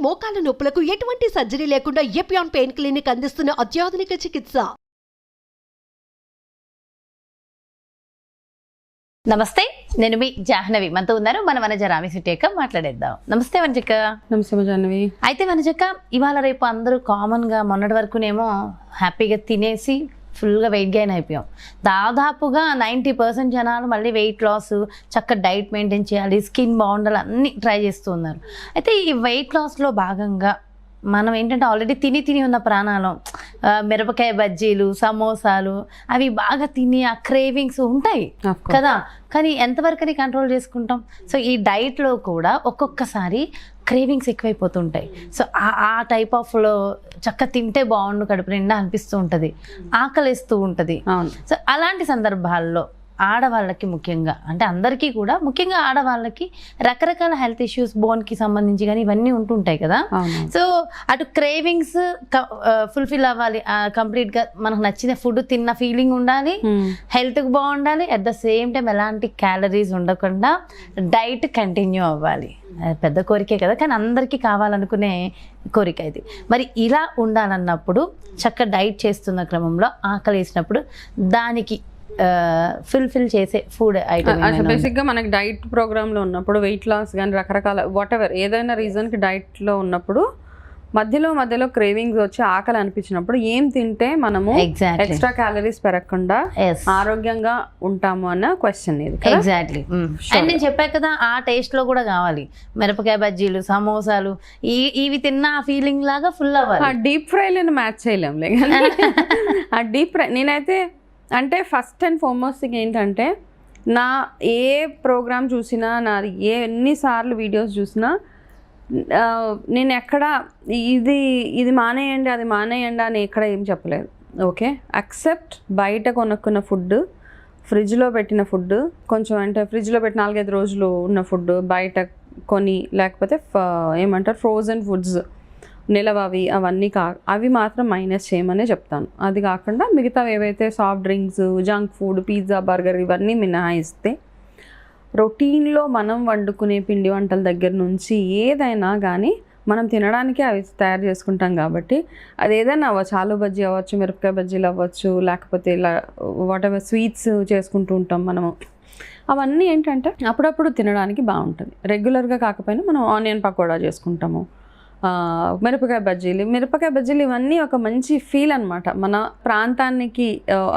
మోకాల నొప్పులకు ఎటువంటి సర్జరీ లేకుండా ఎపియాన్ పెయిన్ క్లినిక్ అందిస్తున్న అత్యాధునిక చికిత్స. నమస్తే, నేను మీ జాహ్నవి. మనతో ఉన్నారు మన వనజ రామిశెట్టి. మాట్లాడేద్దాం. నమస్తే వనజక్క. నమస్తే జాహ్నవి. అయితే వనజక్క, ఇవాళ రేపు అందరూ కామన్గా మొన్నటి వరకునేమో హ్యాపీగా తినేసి ఫుల్గా వెయిట్ గెయిన్ అయిపోయాం. దాదాపుగా 90% జనాలు మళ్ళీ వెయిట్ లాస్, చక్కగా డైట్ మెయింటైన్ చేయాలి, స్కిన్ బాగుండాలి, అన్నీ ట్రై చేస్తూ ఉన్నారు. అయితే ఈ వెయిట్ లాస్లో భాగంగా మనం ఏంటంటే ఆల్రెడీ తిని ఉన్న ప్రాణాలు, మిరపకాయ బజ్జీలు, సమోసాలు అవి బాగా తిని ఆ క్రేవింగ్స్ ఉంటాయి కదా, కానీ ఎంతవరకు కంట్రోల్ చేసుకుంటాం? సో ఈ డైట్లో కూడా ఒక్కొక్కసారి క్రేవింగ్స్ ఎక్కువైపోతుంటాయి. సో ఆ టైప్ ఆఫ్లో చక్కగా తింటే బాగుండు, కడుపు నిండా అనిపిస్తూ ఉంటుంది, ఆకలిస్తూ ఉంటుంది. సో అలాంటి సందర్భాల్లో ఆడవాళ్ళకి ముఖ్యంగా, అంటే అందరికీ కూడా ముఖ్యంగా ఆడవాళ్ళకి రకరకాల హెల్త్ ఇష్యూస్, బోన్కి సంబంధించి కానీ ఇవన్నీ ఉంటుంటాయి కదా. సో అటు క్రేవింగ్స్ ఫుల్ఫిల్ అవ్వాలి, కంప్లీట్గా మనకు నచ్చిన ఫుడ్ తిన్న ఫీలింగ్ ఉండాలి, హెల్త్కి బాగుండాలి, అట్ ద సేమ్ టైం ఎలాంటి క్యాలరీస్ ఉండకుండా డైట్ కంటిన్యూ అవ్వాలి. పెద్ద కోరికే కదా, కానీ అందరికీ కావాలనుకునే కోరిక ఇది. మరి ఇలా ఉండాలన్నప్పుడు చక్కగా డైట్ చేస్తున్న క్రమంలో ఆకలి వేసినప్పుడు దానికి ఫుల్ఫిల్ చేసే ఫుడ్ ఐటమ్ బేసిక్గా మనకి డైట్ ప్రోగ్రామ్లో ఉన్నప్పుడు, వెయిట్ లాస్ కానీ రకరకాల వాటెవర్ ఏదైనా రీజన్కి డైట్లో ఉన్నప్పుడు మధ్యలో క్రేవింగ్స్ వచ్చి ఆకలి అనిపించినప్పుడు ఏం తింటే మనము ఎక్స్ట్రా క్యాలరీస్ పెరగకుండా ఆరోగ్యంగా ఉంటాము అన్న క్వశ్చన్ ఇది. ఎగ్జాక్ట్లీ. అండ్ నేను చెప్పా కదా, ఆ టేస్ట్ లో కూడా కావాలి. మిరపకాయ బజ్జీలు, సమోసాలు ఇవి తిన్న ఆ ఫీలింగ్ లాగా ఫుల్ అవ్వాలి. ఆ డీప్ ఫ్రైలను మ్యాచ్ చేయలేంలే. ఆ డీప్ ఫ్రై నేనైతే అంటే ఫస్ట్ అండ్ ఫార్మోస్ట్ ఏంటంటే, నా ఏ ప్రోగ్రామ్ చూసినా, నాది ఎన్నిసార్లు వీడియోస్ చూసినా, నేను ఎక్కడ ఇది మానేయండి, అది మానేయండి అని ఎక్కడ ఏం చెప్పలేదు. ఓకే, అక్సెప్ట్ బయట కొనుక్కున్న ఫుడ్, ఫ్రిడ్జ్లో పెట్టిన ఫుడ్, కొంచెం అంటే ఫ్రిడ్జ్లో పెట్టి 4-5 రోజులు ఉన్న ఫుడ్ బయట కొని, లేకపోతే ఏమంటారు ఫ్రోజన్ ఫుడ్స్ నిలవవి, అవి మాత్రం మైనస్ చేయమనే చెప్తాను. అది కాకుండా మిగతా ఏవైతే soft drinks, junk food, pizza, burger ఇవన్నీ మినహాయిస్తే రొటీన్లో మనం వండుకునే పిండి వంటల దగ్గర నుంచి ఏదైనా కానీ మనం తినడానికి అవి తయారు చేసుకుంటాం కాబట్టి, అది ఏదైనా అవ్వచ్చు, ఆలు బజ్జీ అవ్వచ్చు, మిరపకాయ బజ్జీలు అవ్వచ్చు, లేకపోతే ఇలా వాటెవర్ స్వీట్స్ చేసుకుంటూ ఉంటాం మనము. అవన్నీ ఏంటంటే అప్పుడప్పుడు తినడానికి బాగుంటుంది. రెగ్యులర్గా కాకపోయినా మనం ఆనియన్ పకోడా చేసుకుంటాము, మిరపకాయ బజ్జీలు ఇవన్నీ ఒక మంచి ఫీల్ అనమాట. మన ప్రాంతానికి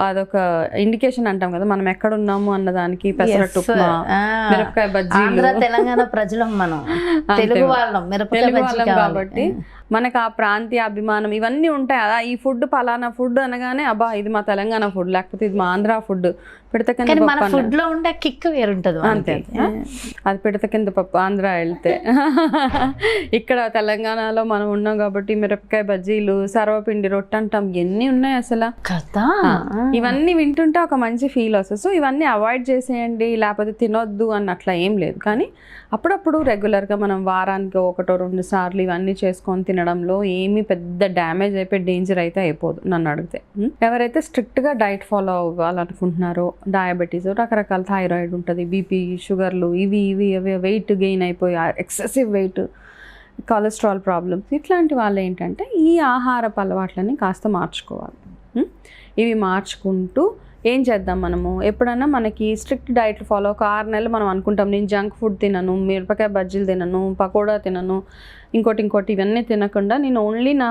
అదొక ఇండికేషన్ అంటాం కదా, మనం ఎక్కడున్నాము అన్నదానికి. పెసరట్టు ఉప్మా, మిరపకాయ బజ్జీలు, తెలంగాణ ప్రజలం, మనం తెలుగు వాళ్ళం కాబట్టి మనకు ఆ ప్రాంతీయ అభిమానం ఇవన్నీ ఉంటాయి. అదా ఈ ఫుడ్ పలానా ఫుడ్ అనగానే అబ్బా ఇది మా తెలంగాణ ఫుడ్, లేకపోతే ఇది మా ఆంధ్ర ఫుడ్, పిడత కింద మన ఫుడ్ లో ఉండే కిక్ వేరుంటది. అంతే, అది పిడత కింద పప్పు. ఆంధ్ర వెళ్తే ఇక్కడ తెలంగాణలో మనం ఉన్నాం కాబట్టి మిరపకాయ బజ్జీలు, సర్వపిండి రొట్టె అంటాం, ఎన్ని ఉన్నాయి అసలు కదా. ఇవన్నీ వింటుంటే ఒక మంచి ఫీల్ వస్తుంది. సో ఇవన్నీ అవాయిడ్ చేసేయండి, లేకపోతే తినొద్దు అన్నట్లా ఏం లేదు. కానీ అప్పుడప్పుడు రెగ్యులర్గా మనం వారానికి 1-2 సార్లు ఇవన్నీ చేసుకొని తినడంలో ఏమీ పెద్ద డ్యామేజ్ అయిపోయి డేంజర్ అయితే అయిపోదు నన్ను అడిగితే. ఎవరైతే స్ట్రిక్ట్గా డైట్ ఫాలో అవ్వాలనుకుంటున్నారో, డయాబెటీస్, రకరకాల థైరాయిడ్ ఉంటుంది, బీపీ, షుగర్లు, ఇవి వెయిట్ గెయిన్ అయిపోయి ఎక్సెసివ్ వెయిట్, కొలెస్ట్రాల్ ప్రాబ్లమ్స్, ఇట్లాంటి వాళ్ళు ఏంటంటే ఈ ఆహారపు అలవాట్లని కాస్త మార్చుకోవాలి. ఇవి మార్చుకుంటూ ఏం చేద్దాం, మనము ఎప్పుడన్నా మనకి స్ట్రిక్ట్ డైట్ ఫాలో ఒక 6 నెలలు మనం అనుకుంటాం, నేను జంక్ ఫుడ్ తినను, మిరపకాయ బజ్జీలు తినను, పకోడా తినను, ఇంకోటి ఇవన్నీ తినకుండా నేను ఓన్లీ నా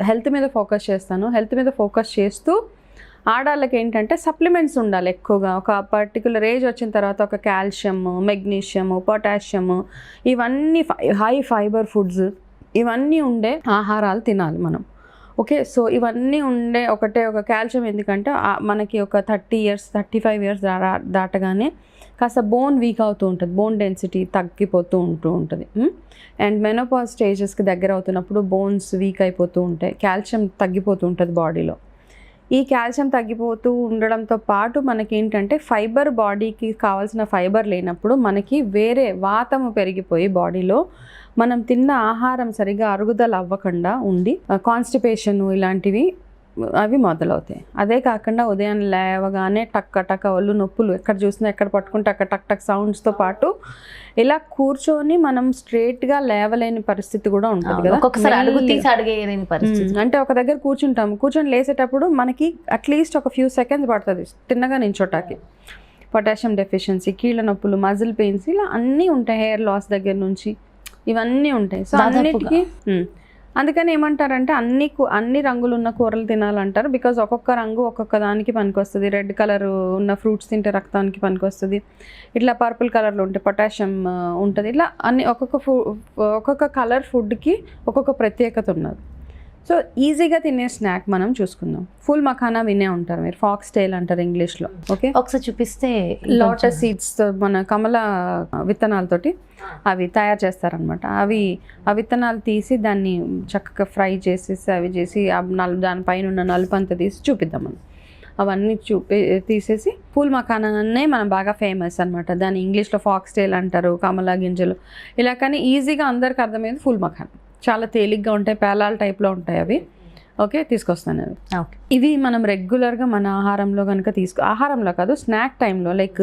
హెల్త్ మీద ఫోకస్ చేస్తాను. హెల్త్ మీద ఫోకస్ చేస్తూ ఆడవాళ్ళకి ఏంటంటే సప్లిమెంట్స్ ఉండాలి ఎక్కువగా. ఒక పర్టికులర్ ఏజ్ వచ్చిన తర్వాత ఒక కాల్షియము, మెగ్నీషియము, పొటాషియము, ఇవన్నీ హై ఫైబర్ ఫుడ్స్ ఇవన్నీ ఉండే ఆహారాలు తినాలి మనం. ఓకే, సో ఇవన్నీ ఉండే ఒక కాల్షియం, ఎందుకంటే మనకి ఒక 30 years 35 years దాటగానే కాస్త బోన్ వీక్ అవుతూ ఉంటుంది, బోన్ డెన్సిటీ తగ్గిపోతూ ఉంటుంది. అండ్ మెనోపాజ్ స్టేజెస్కి దగ్గర అవుతున్నప్పుడు బోన్స్ వీక్ అయిపోతూ ఉంటాయి, కాల్షియం తగ్గిపోతూ ఉంటుంది బాడీలో. ఈ కాల్షియం తగ్గిపోతూ ఉండడంతో పాటు మనకి ఏంటంటే ఫైబర్, బాడీకి కావాల్సిన ఫైబర్ లేనప్పుడు మనకి వేరే వాతము పెరిగిపోయి బాడీలో మనం తిన్న ఆహారం సరిగా అరుగుదల అవ్వకుండా ఉండి కాన్స్టిపేషన్ ఇలాంటివి అవి మొదలవుతాయి. అదే కాకుండా ఉదయం లేవగానే టక్క ఒళ్ళు నొప్పులు, ఎక్కడ చూసినా ఎక్కడ పట్టుకుంటే అక్కడ టక్ టక్ సౌండ్స్తో పాటు ఇలా కూర్చొని మనం స్ట్రైట్గా లేవలేని పరిస్థితి కూడా ఉంటుంది కదా. ఒక్కొక్కసారి అడుగు తీసి అడిగేయలేని పరిస్థితి. అంటే ఒక దగ్గర కూర్చొని లేసేటప్పుడు మనకి అట్లీస్ట్ ఒక ఫ్యూ సెకండ్స్ పడుతుంది తిన్నగా నించోటానికి. పొటాషియం డెఫిషియన్సీ, కీళ్ళ నొప్పులు, మజిల్ పెయిన్స్, ఇలా అన్నీ ఉంటాయి. హెయిర్ లాస్ దగ్గర నుంచి ఇవన్నీ ఉంటాయి. సో అన్నిటికీ అందుకని ఏమంటారంటే అన్ని రంగులు ఉన్న కూరలు తినాలంటారు. బికాజ్ ఒక్కొక్క రంగు ఒక్కొక్క దానికి పనికొస్తుంది. రెడ్ కలర్ ఉన్న ఫ్రూట్స్ తింటే రక్తానికి పనికొస్తుంది. ఇట్లా పర్పుల్ కలర్లో ఉంటే పొటాషియం ఉంటుంది. ఇట్లా అన్ని ఒక్కొక్క కలర్ ఫుడ్కి ఒక్కొక్క ప్రత్యేకత ఉన్నది. సో ఈజీగా తినే స్నాక్ మనం చూసుకుందాం. ఫుల్ మఖానా వినే ఉంటారు మీరు, ఫాక్స్ టైల్ అంటారు ఇంగ్లీష్లో. ఓకే, ఒకసారి చూపిస్తే. లోటస్ సీడ్స్తో, మన కమల విత్తనాలతోటి అవి తయారు చేస్తారనమాట. ఆ విత్తనాలు తీసి దాన్ని చక్కగా ఫ్రై చేసేసి అవి చేసి దానిపైన ఉన్న నలుపు అంతా తీసి చూపిద్దాం మనం. అవన్నీ తీసేసి ఫుల్ మఖానానే మనం బాగా ఫేమస్ అనమాట. దాన్ని ఇంగ్లీష్లో ఫాక్స్ టైల్ అంటారు, కమలా గింజలు ఇలా. కానీ ఈజీగా అందరికి అర్థమైంది ఫుల్ మఖానా. చాలా తేలిగ్గా ఉంటాయి, పేలాల టైప్లో ఉంటాయి అవి. ఓకే, తీసుకొస్తాను అవి. ఇవి మనం రెగ్యులర్గా మన ఆహారంలో కనుక ఆహారంలో కాదు, స్నాక్ టైంలో, లైక్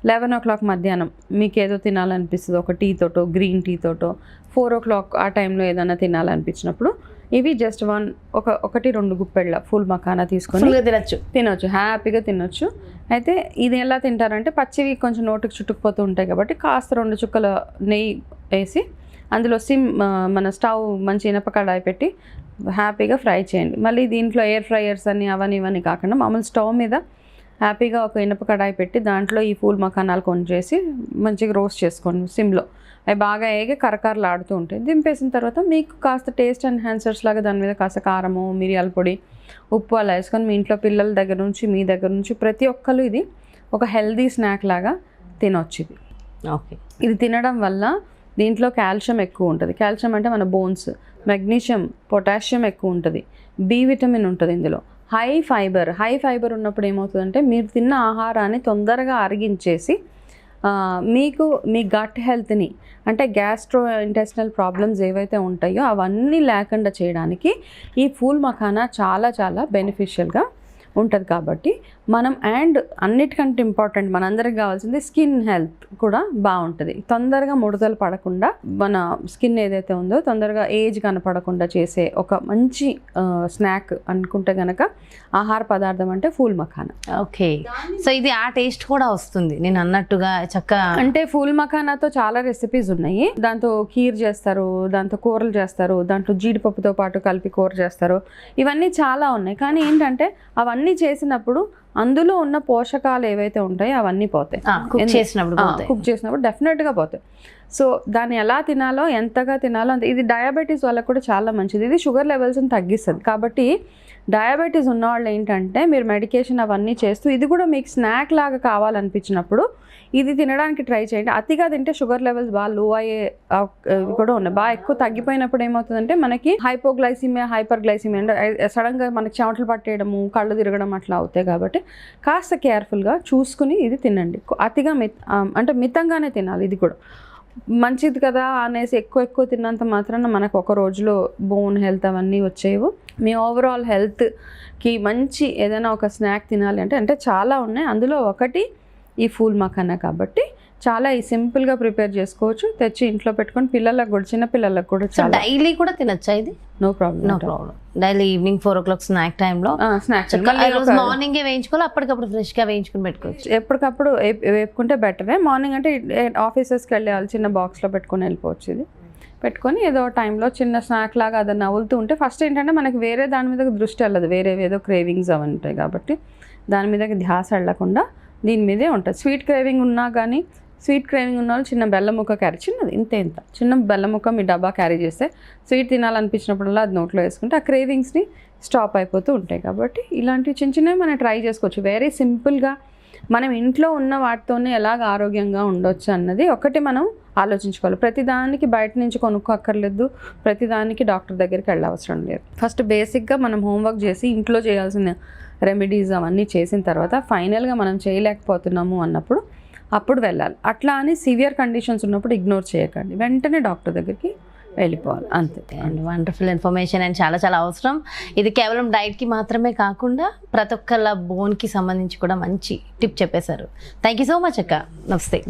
11 o'clock మధ్యాహ్నం మీకు ఏదో తినాలనిపిస్తుంది, ఒక టీ తోటో, గ్రీన్ టీ తోటో, 4 o'clock ఆ టైంలో ఏదైనా తినాలనిపించినప్పుడు ఇవి జస్ట్ 1-2 గుప్పెళ్ళ ఫుల్ మఖానా తీసుకొని తినొచ్చు, హ్యాపీగా తినొచ్చు. అయితే ఇది ఎలా తింటారంటే, పచ్చివి కొంచెం నోటికి చుట్టుకుపోతూ ఉంటాయి కాబట్టి కాస్త 2 చుక్కల నెయ్యి వేసి అందులో మన స్టవ్ మంచి ఇనప కడాయి పెట్టి హ్యాపీగా ఫ్రై చేయండి. మళ్ళీ దీంట్లో ఎయిర్ ఫ్రైయర్స్ అని అవన్నీ ఇవన్నీ కాకుండా మామూలు స్టవ్ మీద హ్యాపీగా ఒక ఇనప కడాయి పెట్టి దాంట్లో ఈ ఫూల్ మఖానాలు కొంచేసి మంచిగా రోస్ట్ చేసుకోండి సిమ్లో. అవి బాగా ఏగి కరకరలాడుతూ ఉంటాయి. దింపేసిన తర్వాత మీకు కాస్త టేస్ట్ ఎన్హాన్సర్స్ లాగా దాని మీద కాస్త కారము, మిరియాల పొడి, ఉప్పు అలా వేసుకొని మీ ఇంట్లో పిల్లల దగ్గర నుంచి మీ దగ్గర నుంచి ప్రతి ఒక్కరు ఇది ఒక హెల్దీ స్నాక్ లాగా తినొచ్చు ఇది. ఓకే, ఇది తినడం వల్ల దీంట్లో కాల్షియం ఎక్కువ ఉంటుంది. కాల్షియం అంటే మన బోన్స్, మెగ్నీషియం, పొటాషియం ఎక్కువ ఉంటుంది, బి విటమిన్ ఉంటుంది ఇందులో. హై ఫైబర్ ఉన్నప్పుడు ఏమవుతుందంటే మీరు తిన్న ఆహారాన్ని తొందరగా అరిగించేసి మీకు మీ గట్ హెల్త్ని, అంటే గ్యాస్ట్రో ఇంటెస్టినల్ ప్రాబ్లమ్స్ ఏవైతే ఉంటాయో అవన్నీ లేకుండా చేయడానికి ఈ ఫూల్ మఖానా చాలా చాలా బెనిఫిషియల్గా ఉంటుంది. కాబట్టి మనం అన్నిటికంటే ఇంపార్టెంట్ మనందరికి కావాల్సింది స్కిన్ హెల్త్ కూడా బాగుంటుంది. తొందరగా ముడతలు పడకుండా మన స్కిన్ ఏదైతే ఉందో తొందరగా ఏజ్ కనపడకుండా చేసే ఒక మంచి స్నాక్ అనుకుంటే కనుక ఆహార పదార్థం అంటే ఫూల్ మఖానా. ఓకే, సో ఇది ఆ టేస్ట్ కూడా వస్తుంది నేను అన్నట్టుగా చక్కగా. అంటే ఫూల్ మఖానాతో చాలా రెసిపీస్ ఉన్నాయి. దాంతో ఖీర్ చేస్తారు, దాంతో కూరలు చేస్తారు, దాంట్లో జీడిపప్పుతో పాటు కలిపి కూర చేస్తారు. ఇవన్నీ చాలా ఉన్నాయి. కానీ ఏంటంటే అవన్నీ చేసినప్పుడు అందులో ఉన్న పోషకాలు ఏవైతే ఉంటాయో అవన్నీ పోతాయి. కుక్ చేసినప్పుడు డెఫినెట్గా పోతాయి. సో దాన్ని ఎలా తినాలో, ఎంతగా తినాలో అంత. ఇది డయాబెటీస్ వాళ్ళకి కూడా చాలా మంచిది. ఇది షుగర్ లెవెల్స్ని తగ్గిస్తుంది. కాబట్టి డయాబెటీస్ ఉన్నవాళ్ళు ఏంటంటే మీరు మెడికేషన్ అవన్నీ చేస్తూ ఇది కూడా మీకు స్నాక్ లాగా కావాలనిపించినప్పుడు ఇది తినడానికి ట్రై చేయండి. అతిగా తింటే షుగర్ లెవెల్స్ బాగా లో అయ్యే కూడా ఉన్నాయి. బాగా ఎక్కువ తగ్గిపోయినప్పుడు ఏమవుతుందంటే మనకి హైపోగ్లైసిమియా, హైపర్గ్లైసిమియా అంటే సడన్గా మనకి చెమటలు పట్టేయడము, కళ్ళు తిరగడం అట్లా అవుతాయి. కాబట్టి కాస్త కేర్ఫుల్గా చూసుకుని ఇది తినండి. అతిగా అంటే మితంగానే తినాలి. ఇది కూడా మంచిది కదా అనేసి ఎక్కువ తిన్నంత మాత్రాన మనకు ఒక రోజులో బోన్ హెల్త్ అవన్నీ వచ్చేవి. మీ ఓవరాల్ హెల్త్కి మంచి ఏదైనా ఒక స్నాక్ తినాలి అంటే చాలా ఉన్నాయి. అందులో ఒకటి ఈ ఫూల్ మఖానా. కాబట్టి చాలా సింపుల్గా ప్రిపేర్ చేసుకోవచ్చు. తెచ్చి ఇంట్లో పెట్టుకొని పిల్లలకు కూడా, చిన్న పిల్లలకు కూడా చాలా డైలీ కూడా తినచ్చా ఇది? No problem. Daily evening 4 o'clock snack టైంలో మార్నింగ్ వేయించుకోవాలి, అప్పటికప్పుడు ఫ్రెష్గా వేయించుకుని పెట్టుకోవచ్చు. ఎప్పటికప్పుడు వేపుకుంటే బెటరే. మార్నింగ్ అంటే ఆఫీసెస్కి వెళ్ళేవాళ్ళు చిన్న బాక్స్లో పెట్టుకొని వెళ్ళిపోవచ్చు. ఇది పెట్టుకొని ఏదో టైంలో చిన్న స్నాక్ లాగా అది నవ్వులుతూ ఉంటే ఫస్ట్ ఏంటంటే మనకి వేరే దాని మీద దృష్టి వెళ్ళదు, వేరే ఏదో క్రేవింగ్స్ అవి ఉంటాయి. కాబట్టి దాని మీద ధ్యాస వెళ్ళకుండా దీని మీదే ఉంటుంది. స్వీట్ క్రేవింగ్ ఉన్నా కానీ, స్వీట్ క్రేవింగ్ ఉన్న వాళ్ళు చిన్న బెల్లం ముక్క క్యారీ, చిన్నది ఇంత చిన్న బెల్లం ముక్క మీ డబ్బా క్యారీ చేస్తే స్వీట్ తినాలనిపించినప్పుడల్లా అది నోట్లో వేసుకుంటే ఆ క్రేవింగ్స్ని స్టాప్ అయిపోతూ ఉంటాయి. కాబట్టి ఇలాంటివి చిన్నవి మనం ట్రై చేసుకోవచ్చు. వెరీ సింపుల్గా మనం ఇంట్లో ఉన్న వాటితోనే ఎలాగ ఆరోగ్యంగా ఉండొచ్చు అన్నది ఒకటి మనం ఆలోచించుకోవాలి. ప్రతిదానికి బయట నుంచి కొనుక్కోక్కర్లేదు, ప్రతిదానికి డాక్టర్ దగ్గరికి వెళ్ళవసరం లేదు. ఫస్ట్ బేసిక్గా మనం హోంవర్క్ చేసి ఇంట్లో చేయాల్సిన రెమెడీస్ అవన్నీ చేసిన తర్వాత ఫైనల్గా మనం చేయలేకపోతున్నాము అప్పుడు వెళ్ళాలి. అట్లా అని సివియర్ కండిషన్స్ ఉన్నప్పుడు ఇగ్నోర్ చేయకండి, వెంటనే డాక్టర్ దగ్గరికి వెళ్ళిపోవాలి అంతే. అండ్ వండర్ఫుల్ ఇన్ఫర్మేషన్ అండ్ చాలా చాలా అవసరం. ఇది కేవలం డైట్కి మాత్రమే కాకుండా ప్రతి ఒక్కళ్ళ బోన్కి సంబంధించి కూడా మంచి టిప్ చెప్పేశారు. థ్యాంక్ యూ సో మచ్ అక్క. నమస్తే.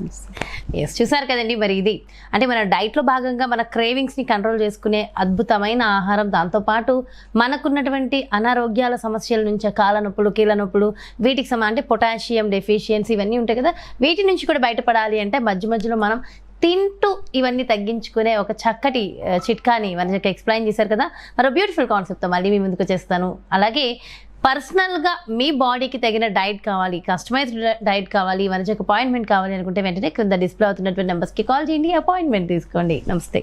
ఎస్, చూసారు కదండి, మరి ఇది అంటే మన డైట్లో భాగంగా మన క్రేవింగ్స్ని కంట్రోల్ చేసుకునే అద్భుతమైన ఆహారం. దాంతోపాటు మనకున్నటువంటి అనారోగ్యాల సమస్యల నుంచి కాళ్ళ నొప్పులు, కీళ్ళ నొప్పులు, వీటికి అంటే పొటాషియం డెఫిషియన్సీ ఇవన్నీ ఉంటాయి కదా, వీటి నుంచి కూడా బయటపడాలి అంటే మధ్య మధ్యలో మనం తింటూ ఇవన్నీ తగ్గించుకునే ఒక చక్కటి చిట్కాని మనకి ఎక్స్ప్లెయిన్ చేశారు కదా. మరో బ్యూటిఫుల్ కాన్సెప్ట్తో మళ్ళీ మీ ముందుకు వచ్చేస్తాను. అలాగే పర్సనల్గా మీ బాడీకి తగిన డైట్ కావాలి, కస్టమైజ్డ్ డైట్ కావాలి, మనకి అపాయింట్మెంట్ కావాలి అనుకుంటే వెంటనే క్రింద డిస్ప్లే అవుతున్నటువంటి నెంబర్స్కి కాల్ చేయండి, అపాయింట్మెంట్ తీసుకోండి. నమస్తే.